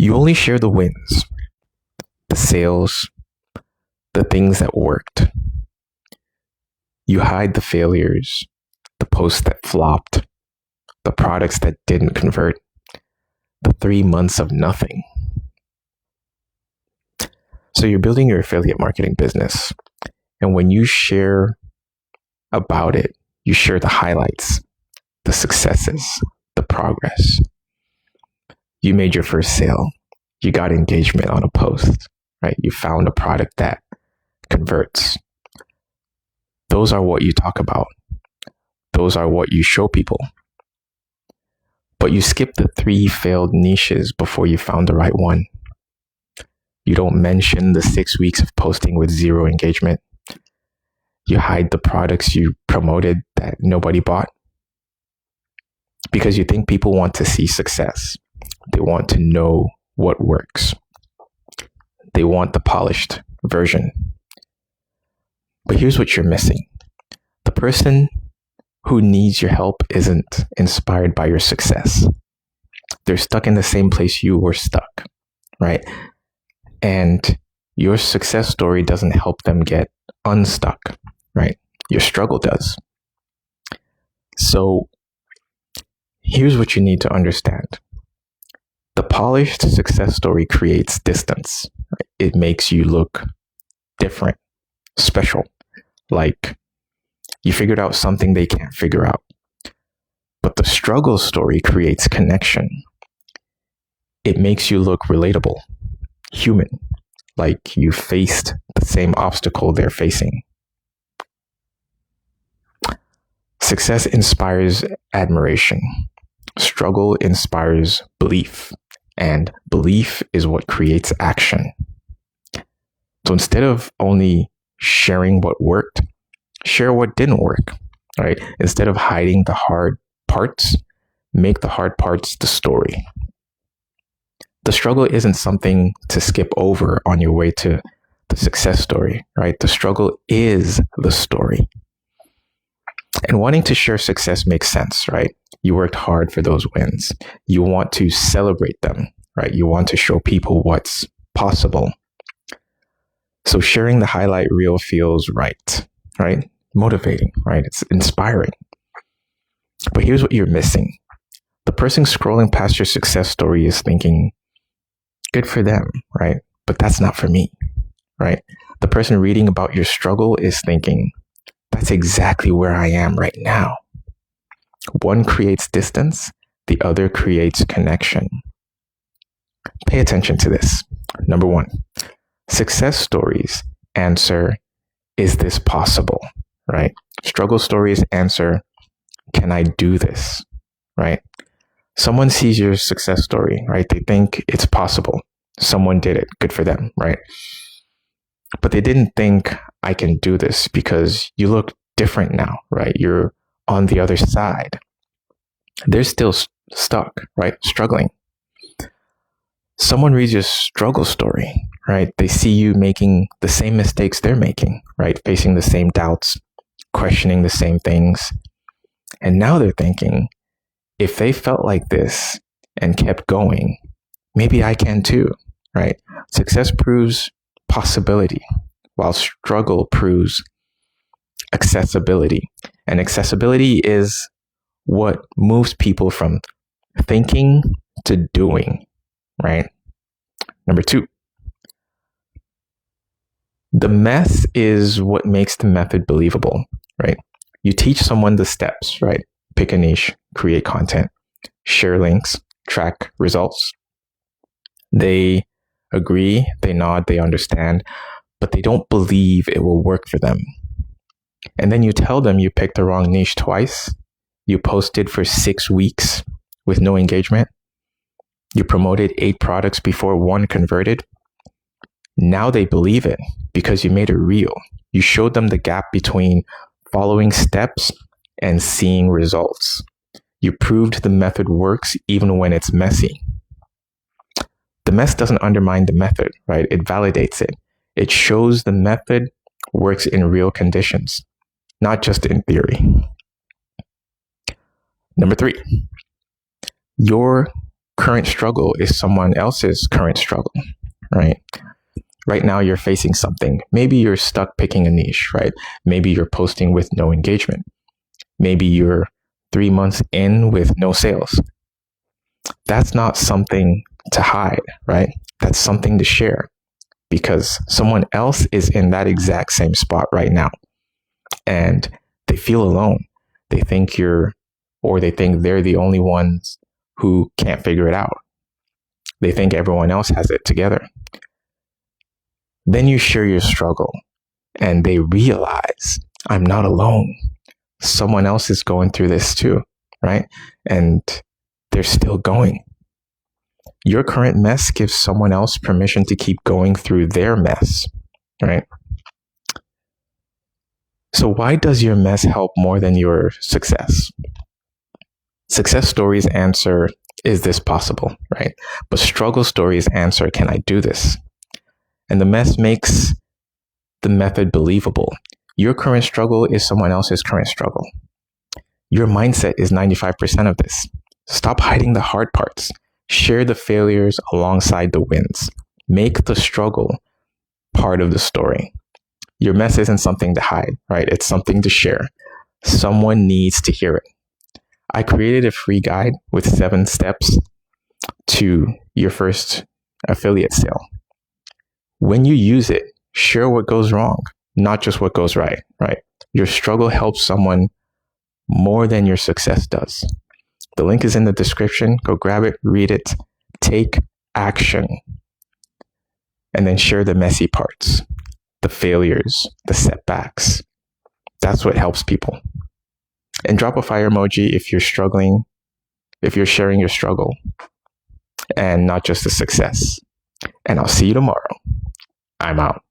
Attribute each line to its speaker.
Speaker 1: You only share the wins, the sales, the things that worked. You hide the failures, the posts that flopped, the products that didn't convert, the 3 months of nothing. So you're building your affiliate marketing business. And when you share about it, you share the highlights, the successes, the progress. You made your first sale. You got engagement on a post, right? You found a product that converts. Those are what you talk about. Those are what you show people. But you skip the 3 failed niches before you found the right one. You don't mention the 6 weeks of posting with 0 engagement. You hide the products you promoted that nobody bought. Because you think people want to see success. They want to know what works. They want the polished version. But here's what you're missing. The person who needs your help isn't inspired by your success. They're stuck in the same place you were stuck, right? And your success story doesn't help them get unstuck, right? Your struggle does. So here's what you need to understand. The polished success story creates distance. Right? It makes you look different, special, like you figured out something they can't figure out. But the struggle story creates connection. It makes you look relatable, human, like you faced the same obstacle they're facing. Success inspires admiration. Struggle inspires belief. And belief is what creates action. So instead of only sharing what worked, share what didn't work, right? Instead of hiding the hard parts, make the hard parts the story. The struggle isn't something to skip over on your way to the success story, right? The struggle is the story. And wanting to share success makes sense, right? You worked hard for those wins. You want to celebrate them, right? You want to show people what's possible. So sharing the highlight reel feels right? Motivating, right? It's inspiring. But here's what you're missing. The person scrolling past your success story is thinking, good for them, right? But that's not for me, right? The person reading about your struggle is thinking, that's exactly where I am right now. One creates distance, the other creates connection. Pay attention to this. Number 1, success stories answer, is this possible, right? Struggle stories answer, can I do this, right? Someone sees your success story, right? They think it's possible. Someone did it. Good for them, right? But they didn't think I can do this because you look different now, right? You're on the other side. They're still stuck, right? Struggling. Someone reads your struggle story, right? They see you making the same mistakes they're making, right? Facing the same doubts, questioning the same things. And now they're thinking, if they felt like this and kept going, maybe I can too, right? Success proves possibility, while struggle proves accessibility. And accessibility is what moves people from thinking to doing, right? Number 2, the mess is what makes the method believable, right? You teach someone the steps, right? Pick a niche, create content, share links, track results. They agree, they nod, they understand, but they don't believe it will work for them. And then you tell them you picked the wrong niche twice. You posted for 6 weeks with no engagement. You promoted 8 products before 1 converted. Now they believe it because you made it real. You showed them the gap between following steps and seeing results. You proved the method works even when it's messy. The mess doesn't undermine the method, right? It validates it. It shows the method works in real conditions, not just in theory. Number 3, your current struggle is someone else's current struggle, right? Right now you're facing something. Maybe you're stuck picking a niche, right? Maybe you're posting with no engagement. Maybe you're 3 months in with no sales. That's not something to hide, right? That's something to share, because someone else is in that exact same spot right now and they feel alone. They think they're the only ones who can't figure it out. They think everyone else has it together. Then you share your struggle and they realize, I'm not alone. Someone else is going through this too, right? And they're still going. Your current mess gives someone else permission to keep going through their mess, right? So why does your mess help more than your success? Success stories answer, is this possible, right? But struggle stories answer, can I do this? And the mess makes the method believable. Your current struggle is someone else's current struggle. Your mindset is 95% of this. Stop hiding the hard parts. Share the failures alongside the wins. Make the struggle part of the story. Your mess isn't something to hide, right? It's something to share. Someone needs to hear it. I created a free guide with 7 steps to your first affiliate sale. When you use it, share what goes wrong, not just what goes right, right? Your struggle helps someone more than your success does. The link is in the description. Go grab it, read it, take action, and then share the messy parts, the failures, the setbacks. That's what helps people. And drop a fire emoji if you're struggling, if you're sharing your struggle and not just the success. And I'll see you tomorrow. I'm out.